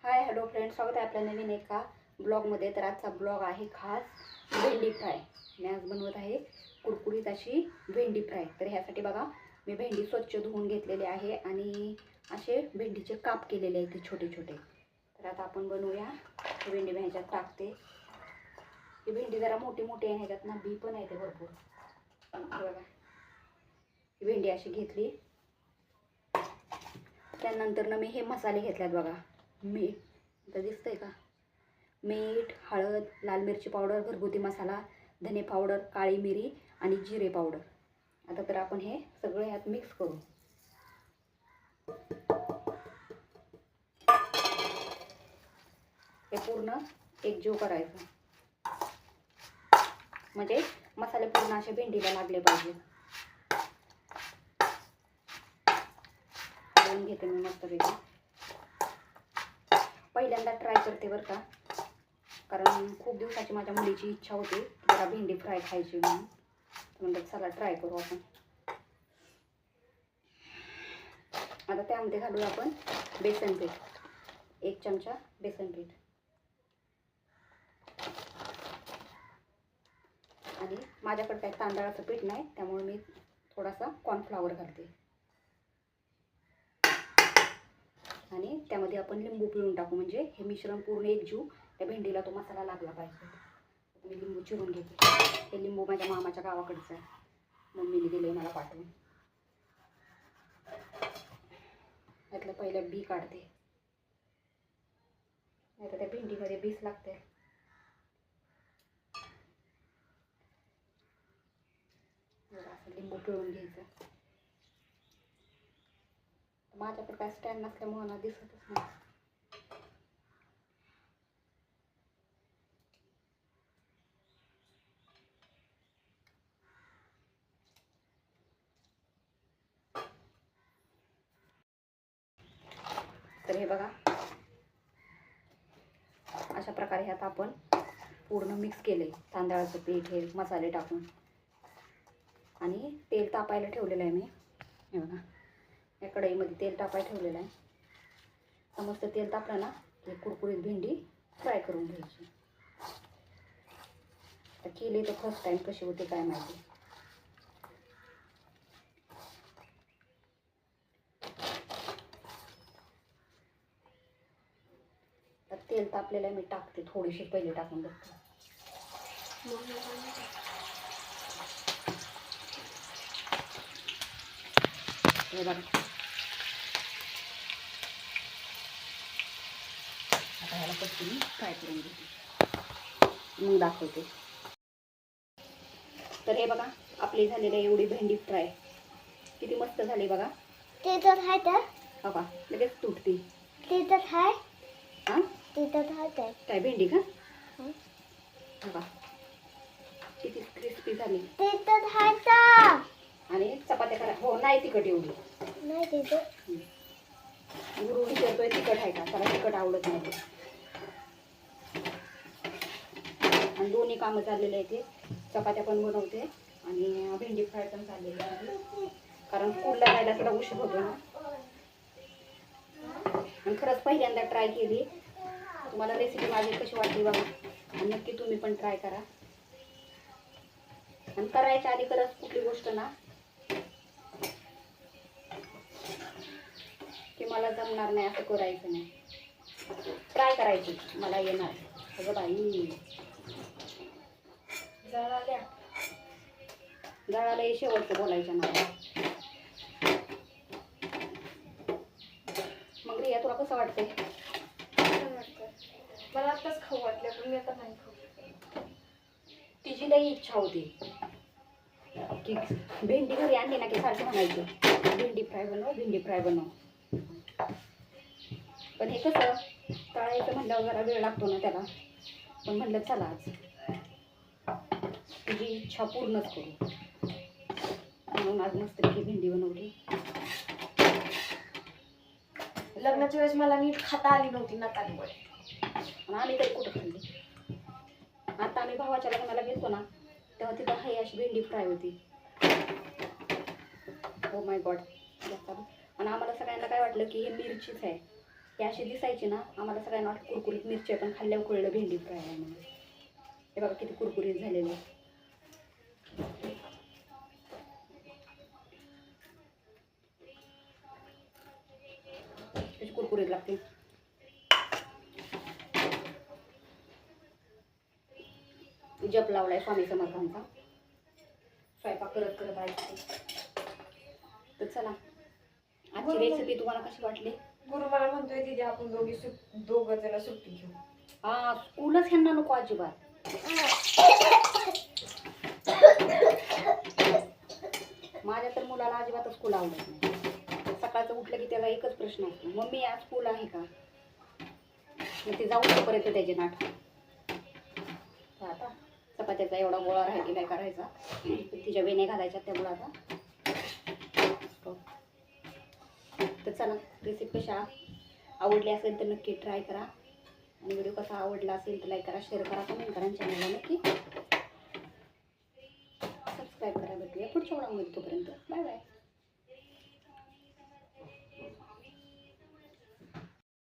Hi hello friends, स्वागत आहे आपल्या नवीन एका ब्लॉगमध्ये. तर आजचा ब्लॉग आहे खास भेंडी फ्राय. मी आज बनवत आहे कुरकुरीत अशी भेंडी फ्राय. तर ह्यासाठी बघा, मी भेंडी स्वच्छ धुवून घेतलेली आहे आणि असे भेंडीचे काप केलेले आहेत ते छोटे छोटे. तर आता आपण बनवूया. भेंडी मी ह्याच्यात टाकते. ही भेंडी जरा मोठी मोठी आहे, ह्याच्यात ना बी पण आहे ते भरपूर. बघा, ही भेंडी अशी घेतली. त्यानंतर ना मी हे मसाले घेतल्यात बघा. मीठ, तर दिसतंय का? मीठ, हळद, लाल मिरची पावडर, घरगुती मसाला, धने पावडर, काळी मिरी आणि जिरे पावडर. आता तर आपण हे सगळं ह्यात मिक्स करू. हे पूर्ण एकजीव करायचं, म्हणजे मसाले पूर्ण असे भेंडीला लागले पाहिजे. करून घेते मी मस्तपैकी. पहिल्यांदा ट्राय करते बरं का, कारण खूप दिवसाची माझ्या मुलीची इच्छा होती जरा भेंडी फ्राय खायची म्हणून. म्हणजे चला ट्राय करू आपण. आता त्यामध्ये घालूया आपण बेसन पीठ. 1 चमचा बेसन पीठ आणि माझ्याकडे काही तांदळाचं पीठ नाही, त्यामुळे मी थोडासा कॉर्नफ्लॉवर घालते. आणि त्यामध्ये आपण लिंबू पिळून टाकू, म्हणजे हे मिश्रण पूर्ण एकजीव त्या भेंडीला तो मसाला लागला पाहिजे. मी लिंबू चिरून घेते. हे लिंबू माझ्या मामाच्या गावाकडचं आहे, मम्मीने दिले मला पाठवून. यातलं पहिलं बी काढते, नाही तर त्या भेंडीमध्ये बीस लागते. असं लिंबू पिळून घ्यायचं. माझ्याकडे काय स्टँड नसल्यामुळे ना दिसतच नाही. तर हे बघा, अशा प्रकारे ह्यात आपण पूर्ण मिक्स केले. तांदळाचं पीठ, हे मसाले टाकून आणि तेल तापायला ठेवलेलं आहे मी. हे बघा, या कढईमध्ये तेल तापायला ठेवलेलं आहे. समस्त तेल तापलं ना, हे कुरकुरीत भेंडी फ्राय करून घ्यायची. तर केले तर फर्स्ट टाइम कशी होते काय माहिती. तर तेल तापलेलं आहे, मी टाकते थोडीशी, पहिले टाकून बघते. हे बघा, आता ह्याला पटकन फ्राय करून घेते, मग दाखवते. तर हे बघा, आपली झालेली आहे एवढी भेंडी फ्राय. किती मस्त झाली बघा. ते तर आहे तर हो का, लगेच तुटती. ते तर आहे. हां, ते तर आहे काय भेंडी का? हो का, किती क्रिस्पी झाली. ते तर आहे तर. आणि चपात्या करा. हो, नाही तिखट एवढी नाही ते तर. गुरु विचारतोय तिखट आहे का, त्याला तिखट आवडत नाही. आणि दोन्ही कामं चाललेले आहेत. ते चपात्या पण बनवते आणि भेंडी फ्राय पण चाललेली आहे, कारण स्कूलला जायला थोडा उशीर होतो ना. आणि खरंच पहिल्यांदा ट्राय केली. तुम्हाला रेसिपी माझी कशी वाटली बघा, आणि नक्की तुम्ही पण ट्राय करा. आणि करायच्या आधी खरंच कुठली गोष्ट ना की मला जमणार नाही असं करायचं नाही. ट्राय करायची, मला येणार. अगं बाई, जळाला शेवटचं बोलायचं मला. मग रिया, तुला कसं वाटतंय? मला आताच खाऊ वाटलं, पण मी आता नाही खाऊ. तिची लई इच्छा होती की भेंडी घरी आणली ना की सारखं म्हणायचं भेंडी फ्राय बनव, भेंडी फ्राय बनव. पण हे कसं तळायचं म्हणल्यावर जरा वेळ लागतो ना त्याला. पण म्हणलं चला आज तुझी इच्छा पूर्णच करू, म्हणून आज मस्तपैकी भेंडी बनवली. लग्नाच्या वेळेस मला नीट खाता आली नव्हती नातालीमुळे, आणि आम्ही तरी कुठं खाल्ली. आता आम्ही भावाच्या लग्नाला गेलो ना, तेव्हा तिथं हाय अशी भेंडी फ्राय होती. Oh my God. आणि आम्हाला सगळ्यांना काय वाटलं की हे मिरचीच आहे, ही अशी दिसायची ना, आम्हाला सगळ्यांना वाटलं कुरकुरीत मिरची पण खाल्ल्यावर कळलं भेंडी फ्राय आहे म्हणून. हे बघा किती कुरकुरीत झालेलं आहे. कशी कुरकुरीत लागते. जप लावलाय स्वामी समर्थांचा, स्वयंपाक करत करत आहे. तर चला, आजची रेसिपी तुम्हाला कशी वाटली? गुरु मला म्हणतोय दीदी आपण दोघं जण सुट्टी घेऊ. हा, स्कूलच ह्यांना नको अजिबात. माझ्या तर मुलाला अजिबातच स्कूल आवडत नाही. सकाळचं उठलं की त्याचा एकच प्रश्न असतो, मम्मी आज स्कूल आहे का? मग ते जाऊन तोपर्यंत त्याचे नाटक. आता चपात्याचा एवढा गोळा राहिलेला आहे करायचा, तिच्या वेण्या घालायच्या त्या गुळाचा. तर चला, रेसिपी कशा आवडली असेल तर नक्की ट्राय करा, आणि व्हिडिओ कसा आवडला असेल तर लाईक करा, शेअर करा, कमेंट करा, चॅनलला नक्की सबस्क्राईब करा. भेटूया पुढच्या व्हिडिओमध्ये, तोपर्यंत बाय बाय.